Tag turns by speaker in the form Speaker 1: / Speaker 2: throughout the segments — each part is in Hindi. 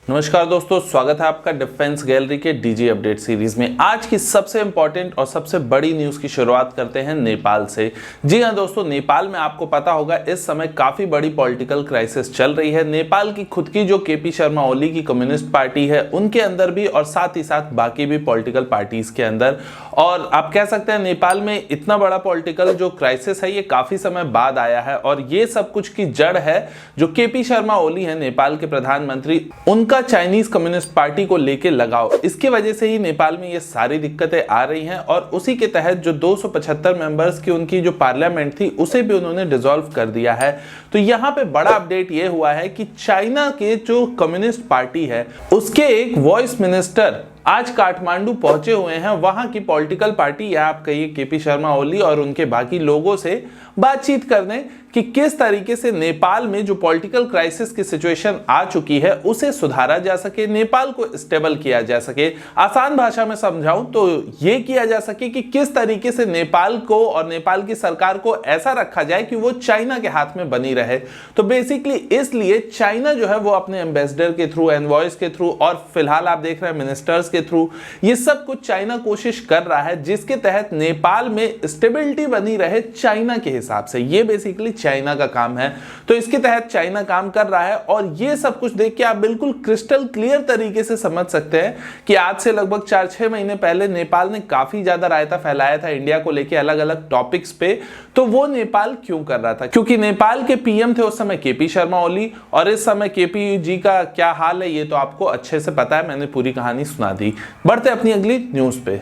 Speaker 1: नमस्कार दोस्तों, स्वागत है आपका डिफेंस गैलरी के डीजी अपडेट सीरीज में। आज की सबसे इंपॉर्टेंट और सबसे बड़ी न्यूज़ की शुरुआत करते हैं नेपाल से। जी हां दोस्तों, नेपाल में आपको पता होगा इस समय काफ़ी बड़ी पॉलिटिकल क्राइसिस चल रही है। नेपाल की खुद की जो केपी शर्मा ओली की कम्युनिस्ट पार्टी है उनके अंदर भी, और साथ ही साथ बाकी भी पॉलिटिकल पार्टीज के अंदर। और आप कह सकते हैं नेपाल में इतना बड़ा पॉलिटिकल जो क्राइसिस है ये काफ़ी समय बाद आया है, और ये सब कुछ की जड़ है जो केपी शर्मा ओली है नेपाल के प्रधानमंत्री, उनका चाइनीज कम्युनिस्ट पार्टी को लेके लगाव। इसकी वजह से ही नेपाल में ये सारी दिक्कतें आ रही हैं, और उसी के तहत जो 275 मेंबर्स की उनकी जो पार्लियामेंट थी उसे भी उन्होंने डिसॉल्व कर दिया है। तो यहाँ पे बड़ा अपडेट ये हुआ है कि चाइना के जो कम्युनिस्ट पार्टी है उसके एक वॉइस मिनिस्टर आज काठमांडू पहुंचे हुए हैं। वहां की पॉलिटिकल पार्टी या आप कहिए केपी शर्मा ओली और उनके बाकी लोगों से बातचीत करने कि किस तरीके से नेपाल में जो पॉलिटिकल क्राइसिस की सिचुएशन आ चुकी है उसे सुधारा जा सके, नेपाल को स्टेबल किया जा सके। आसान भाषा में समझाऊं तो ये किया जा सके कि किस तरीके से नेपाल को और नेपाल की सरकार को ऐसा रखा जाए कि वो चाइना के हाथ में बनी रहे। तो बेसिकली इसलिए चाइना जो है वो अपने एम्बेसडर के थ्रू, एनवॉयस के थ्रू, और फिलहाल आप देख रहे हैं मिनिस्टर्स के थ्रू, ये सब कुछ चाइना कोशिश कर रहा है जिसके तहत नेपाल में स्टेबिलिटी बनी रहे चाइना के हिसाब से। ये बेसिकली चाइना का काम है, तो इसके तहत चाइना काम कर रहा है। और ये सब कुछ देख के आप बिल्कुल क्रिस्टल क्लियर तरीके से समझ सकते हैं कि आज से लगभग 4-6 महीने पहले नेपाल ने काफी ज्यादा रायता फैलाया था इंडिया को लेके अलग अलग टॉपिक्स पे। तो वो नेपाल क्यों कर रहा था? क्योंकि नेपाल के पीएम थे उस समय केपी शर्मा ओली, और इस समय केपी जी का क्या हाल है ये तो आपको अच्छे से पता है, मैंने पूरी कहानी सुना दी। बढ़ते अपनी अगली न्यूज पे।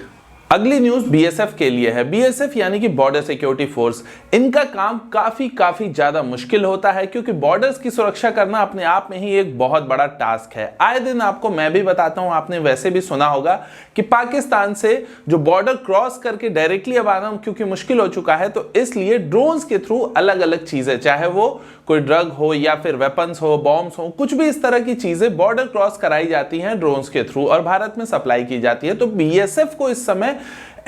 Speaker 1: अगली न्यूज बीएसएफ के लिए है। बीएसएफ यानी कि बॉर्डर सिक्योरिटी फोर्स, इनका काम काफी ज्यादा मुश्किल होता है क्योंकि बॉर्डर्स की सुरक्षा करना अपने आप में ही एक बहुत बड़ा टास्क है। आए दिन आपको मैं भी बताता हूं, आपने वैसे भी सुना होगा कि पाकिस्तान से जो बॉर्डर क्रॉस करके डायरेक्टली अब आना क्योंकि मुश्किल हो चुका है, तो इसलिए ड्रोन्स के थ्रू अलग अलग चीजें, चाहे वो कोई ड्रग हो या फिर वेपन्स हो, बॉम्ब्स हो, कुछ भी इस तरह की चीजें बॉर्डर क्रॉस कराई जाती हैं ड्रोन्स के थ्रू और भारत में सप्लाई की जाती है। तो बीएसएफ को इस समय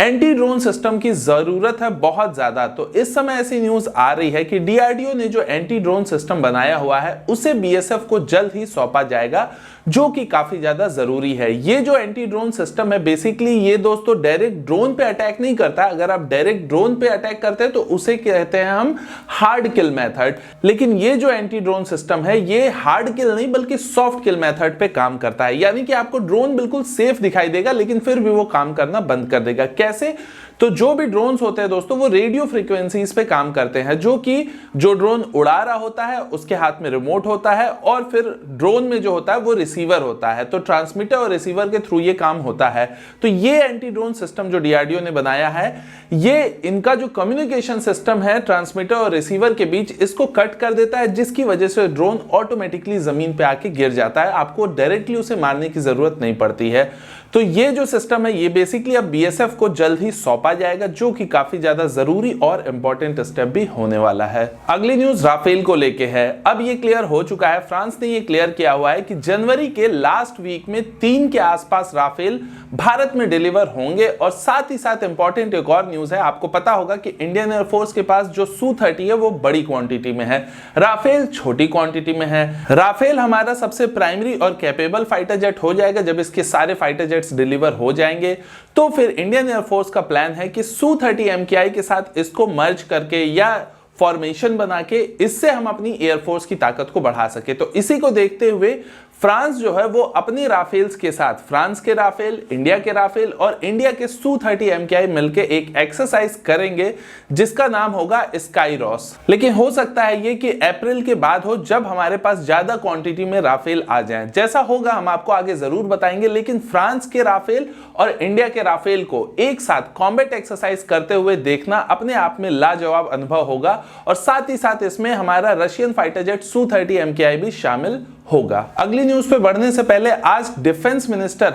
Speaker 1: एंटी ड्रोन सिस्टम की जरूरत है बहुत ज्यादा। तो इस समय ऐसी न्यूज आ रही है कि डीआरडीओ ने जो एंटी ड्रोन सिस्टम बनाया हुआ है उसे बीएसएफ को जल्द ही सौंपा जाएगा, जो कि काफी ज्यादा जरूरी है। ये जो एंटी ड्रोन सिस्टम है बेसिकली ये दोस्तों डायरेक्ट ड्रोन पे अटैक नहीं करता। अगर आप डायरेक्ट ड्रोन पे अटैक करते हैं तो उसे कहते हैं हम हार्ड किल मेथड, लेकिन ये जो एंटी ड्रोन सिस्टम है ये हार्ड किल नहीं बल्कि सॉफ्ट किल मेथड पे काम करता है। यानी कि आपको ड्रोन बिल्कुल सेफ दिखाई देगा लेकिन फिर भी वो काम करना बंद कर देगा। कैसे? तो जो भी ड्रोन्स होते हैं दोस्तों वो रेडियो फ्रीक्वेंसीज पे काम करते हैं, जो कि जो ड्रोन उड़ा रहा होता है उसके हाथ में रिमोट होता है, और फिर ड्रोन में जो होता है वो रिसीवर होता है। तो ट्रांसमीटर और रिसीवर के थ्रू ये काम होता है। तो ये एंटी ड्रोन सिस्टम जो डीआरडीओ ने बनाया है, ये इनका जो कम्युनिकेशन सिस्टम है ट्रांसमीटर और रिसीवर के बीच, इसको कट कर देता है, जिसकी वजह से ड्रोन ऑटोमेटिकली जमीन पे आके गिर जाता है। आपको डायरेक्टली उसे मारने की जरूरत नहीं पड़ती है। तो ये जो सिस्टम है ये बेसिकली अब बीएसएफ को जल्द ही सौंपा जाएगा, जो कि काफी ज्यादा जरूरी और इंपॉर्टेंट स्टेप भी होने वाला है। अगली न्यूज राफेल को लेके है। अब ये क्लियर हो चुका है, फ्रांस ने ये क्लियर किया हुआ है कि जनवरी के लास्ट वीक में 3 के आसपास राफेल भारत में डिलीवर होंगे। और साथ ही साथ इंपॉर्टेंट एक और न्यूज है, आपको पता होगा कि इंडियन एयरफोर्स के पास जो Su-30 है वो बड़ी क्वांटिटी में है, राफेल छोटी क्वांटिटी में है। राफेल हमारा सबसे प्राइमरी और कैपेबल फाइटर जेट हो जाएगा। जब इसके सारे फाइटर जेट्स डिलीवर हो जाएंगे तो फिर इंडियन एयरफोर्स का प्लान है कि Su-30 MKI के साथ इसको मर्ज करके या फॉर्मेशन बना के इससे हम अपनी एयरफोर्स की ताकत को बढ़ा सके। तो इसी को देखते हुए फ्रांस जो है वो अपने राफेल्स के साथ, फ्रांस के राफेल, इंडिया के राफेल और इंडिया के Su-30 MKI मिलके एक एक्सरसाइज करेंगे जिसका नाम होगा स्काईरॉस। लेकिन हो सकता है ये कि अप्रैल के बाद हो, जब हमारे पास ज्यादा क्वांटिटी में राफेल आ जाएं। जैसा होगा हम आपको आगे जरूर बताएंगे, लेकिन फ्रांस के राफेल और इंडिया के राफेल को एक साथ कॉम्बैट एक्सरसाइज करते हुए देखना अपने आप में लाजवाब अनुभव होगा। और साथ ही साथ इसमें हमारा Russian fighter jet Su-30 MKI भी शामिल होगा। अगली न्यूज पे बढ़ने से पहले आज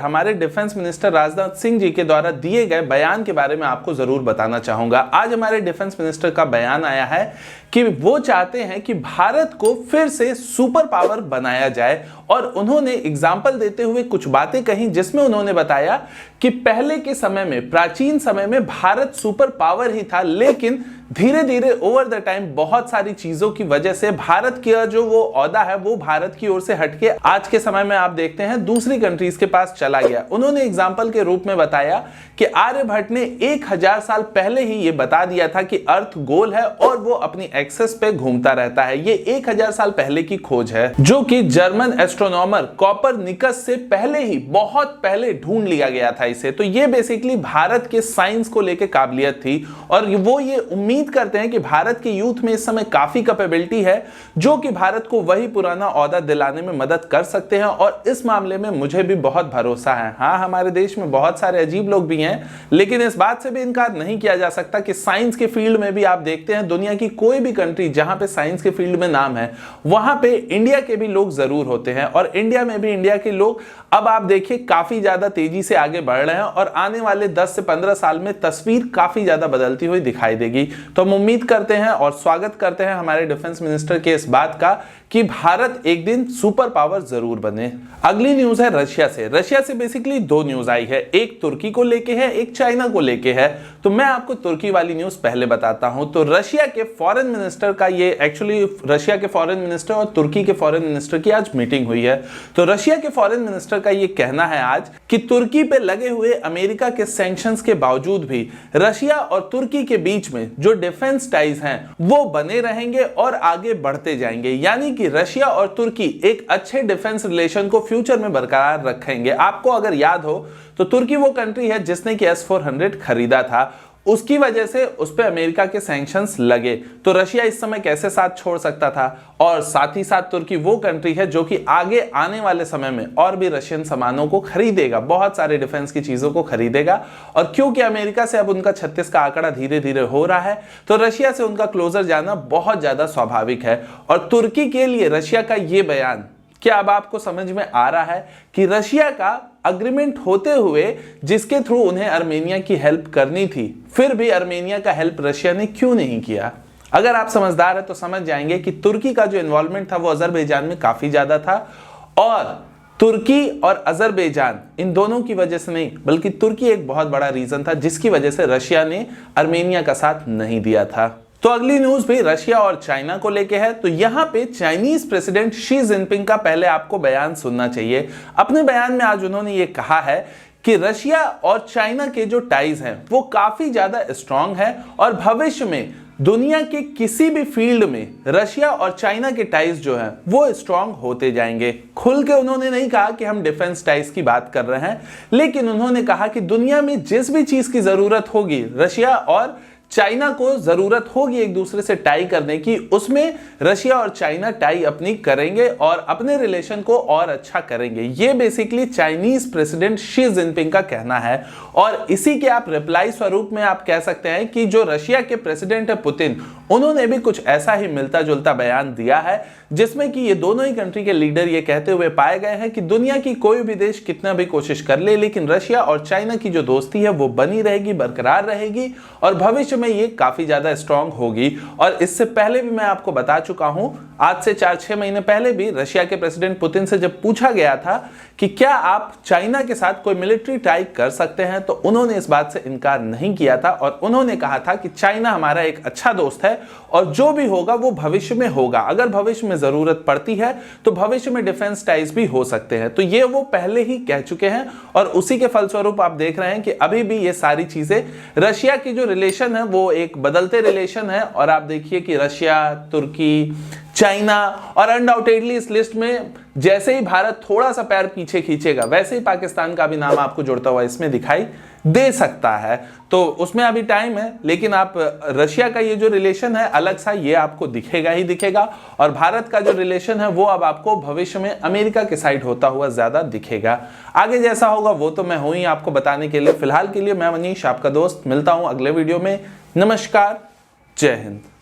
Speaker 1: हमारे डिफेंस मिनिस्टर राजनाथ सिंह जी के द्वारा दिए गए बयान के बारे में आपको जरूर बताना चाहूंगा। आज हमारे डिफेंस मिनिस्टर का बयान आया है कि वो चाहते हैं कि भारत को फिर से सुपर पावर बनाया जाए, और उन्होंने एग्जाम्पल देते हुए कुछ बातें कही जिसमें उन्होंने बताया कि पहले के समय में, प्राचीन समय में भारत सुपर पावर ही था, लेकिन धीरे धीरे ओवर द टाइम बहुत सारी चीजों की वजह से भारत का जो वो ओहदा है वो भारत की ओर से हटके आज के समय में आप देखते हैं दूसरी कंट्रीज के पास चला गया। उन्होंने एग्जाम्पल के रूप में बताया कि आर्यभट्ट ने 1000 साल पहले ही ये बता दिया था कि अर्थ गोल है और वो अपनी एक्सेस पे घूमता रहता है। ये 1000 साल पहले की खोज है जो कि जर्मन एस्ट्रोनॉमर कॉपरनिकस से पहले ही बहुत पहले ढूंढ लिया गया था इसे। तो ये बेसिकली भारत के साइंस को लेकर काबिलियत थी और वो ये उम्मीद करते हैं कि भारत के यूथ में इस समय काफी कैपेबिलिटी है जो कि भारत को वही पुराना ओहदा दिलाने में मदद कर सकते हैं। और इस मामले में मुझे भी बहुत भरोसा है। हाँ, हमारे देश में बहुत सारे अजीब लोग भी हैं, लेकिन इस बात से भी इनकार नहीं किया जा सकता कि साइंस के फील्ड में भी आप देखते हैं दुनिया की कोई भी कंट्री जहां पे साइंस के फील्ड में नाम है वहां पे इंडिया के भी लोग जरूर होते हैं। और इंडिया में भी इंडिया के लोग अब आप देखिए काफी ज्यादा तेजी से आगे बढ़ रहे हैं और आने वाले 10 से 15 साल में तस्वीर काफी ज्यादा बदलती हुई दिखाई देगी। तो हम उम्मीद करते हैं और स्वागत करते हैं हमारे डिफेंस मिनिस्टर के इस बात का कि भारत एक दिन सुपर पावर जरूर बने। अगली न्यूज है रशिया से। रशिया से बेसिकली दो न्यूज आई है, एक तुर्की को लेके है, एक चाइना को लेके है। तो मैं आपको तुर्की वाली न्यूज पहले बताता हूं। तो रशिया के फॉरेन मिनिस्टर का ये एक्चुअली रशिया के फॉरेन मिनिस्टर और तुर्की के फॉरेन मिनिस्टर की आज मीटिंग हुई है। तो रशिया के फॉरेन मिनिस्टर का ये कहना है आज कि तुर्की पे लगे हुए अमेरिका के सैंक्शंस के बावजूद भी रशिया और तुर्की के बीच में जो डिफेंस टाइज हैं वो बने रहेंगे और आगे बढ़ते जाएंगे। यानी कि रशिया और तुर्की एक अच्छे डिफेंस रिलेशन को फ्यूचर में बरकरार रखेंगे। आपको अगर याद हो तो तुर्की वो कंट्री है जिसने कि S-400 खरीदा था, उसकी वजह से उस पे अमेरिका के सैंक्शंस लगे। तो रशिया इस समय कैसे साथ छोड़ सकता था। और साथ ही साथ तुर्की वो कंट्री है जो कि आगे आने वाले समय में और भी रशियन सामानों को खरीदेगा, बहुत सारे डिफेंस की चीजों को खरीदेगा। और क्योंकि अमेरिका से अब उनका 36 का आंकड़ा धीरे धीरे हो रहा है तो रशिया से उनका क्लोजर जाना बहुत ज्यादा स्वाभाविक है। और तुर्की के लिए रशिया का ये बयान, क्या अब आपको समझ में आ रहा है कि रशिया का अग्रीमेंट होते हुए जिसके थ्रू उन्हें आर्मेनिया की हेल्प करनी थी, फिर भी आर्मेनिया का हेल्प रशिया ने क्यों नहीं किया? अगर आप समझदार हैं तो समझ जाएंगे कि तुर्की का जो इन्वॉल्वमेंट था वो अजरबैजान में काफी ज्यादा था। और तुर्की और अजरबैजान इन दोनों की वजह से नहीं, बल्कि तुर्की एक बहुत बड़ा रीजन था जिसकी वजह से रशिया ने आर्मेनिया का साथ नहीं दिया था। तो अगली न्यूज भी रशिया और चाइना को लेके है। तो यहां पे चाइनीज प्रेसिडेंट शी जिनपिंग का पहले आपको बयान सुनना चाहिए। अपने बयान में आज उन्होंने ये कहा है कि रशिया और चाइना के जो टाइज हैं वो काफी ज्यादा स्ट्रांग है और भविष्य में दुनिया के किसी भी फील्ड में रशिया और चाइना के टाइज जो हैं वो स्ट्रांग होते जाएंगे। खुल के उन्होंने नहीं कहा कि हम डिफेंस टाइज की बात कर रहे हैं, लेकिन उन्होंने कहा कि दुनिया में जिस भी चीज की जरूरत होगी रशिया और चाइना को जरूरत होगी एक दूसरे से टाई करने की, उसमें रशिया और चाइना टाई अपनी करेंगे और अपने रिलेशन को और अच्छा करेंगे। ये basically Chinese president Xi Jinping का कहना है। और इसी के आप रिप्लाई स्वरूप में आप कह सकते हैं कि जो रशिया के प्रेसिडेंट है पुतिन, उन्होंने भी कुछ ऐसा ही मिलता जुलता बयान दिया है जिसमें कि ये दोनों ही कंट्री के लीडर ये कहते हुए पाए गए हैं कि दुनिया की कोई भी देश कितना भी कोशिश कर ले, लेकिन रशिया और चाइना की जो दोस्ती है वो बनी रहेगी, बरकरार रहेगी और भविष्य में ये काफी ज्यादा स्ट्रांग होगी। और इससे पहले भी मैं आपको बता चुका हूं, आज से 4-6 महीने पहले भी रशिया के प्रेसिडेंट पुतिन से जब पूछा गया था कि क्या आप चाइना के साथ कोई मिलिट्री टाई कर सकते हैं, तो उन्होंने इस बात से इनकार नहीं किया था और उन्होंने कहा था कि चाइना हमारा एक अच्छा दोस्त है और जो भी होगा वो भविष्य में होगा। अगर भविष्य में जरूरत पड़ती है तो भविष्य में डिफेंस टाइज भी हो सकते हैं। तो ये वो पहले ही कह चुके हैं और उसी के फलस्वरूप आप देख रहे हैं कि अभी भी ये सारी चीजें, रशिया की जो रिलेशन है वो एक बदलते रिलेशन है। और आप देखिए कि रशिया, तुर्की, चाइना और अनडाउटेडली इस लिस्ट में जैसे ही भारत थोड़ा सा पैर पीछे खींचेगा वैसे ही पाकिस्तान का भी नाम आपको जुड़ता हुआ इसमें दिखाई दे सकता है। तो उसमें अभी टाइम है, लेकिन आप रशिया का ये जो रिलेशन है अलग सा, ये आपको दिखेगा ही दिखेगा। और भारत का जो रिलेशन है वो अब आपको भविष्य में अमेरिका के साइड होता हुआ ज्यादा दिखेगा। आगे जैसा होगा वो तो मैं हूं ही आपको बताने के लिए। फिलहाल के लिए मैं मनीष आपका दोस्त, मिलता हूं अगले वीडियो में। नमस्कार, जय हिंद।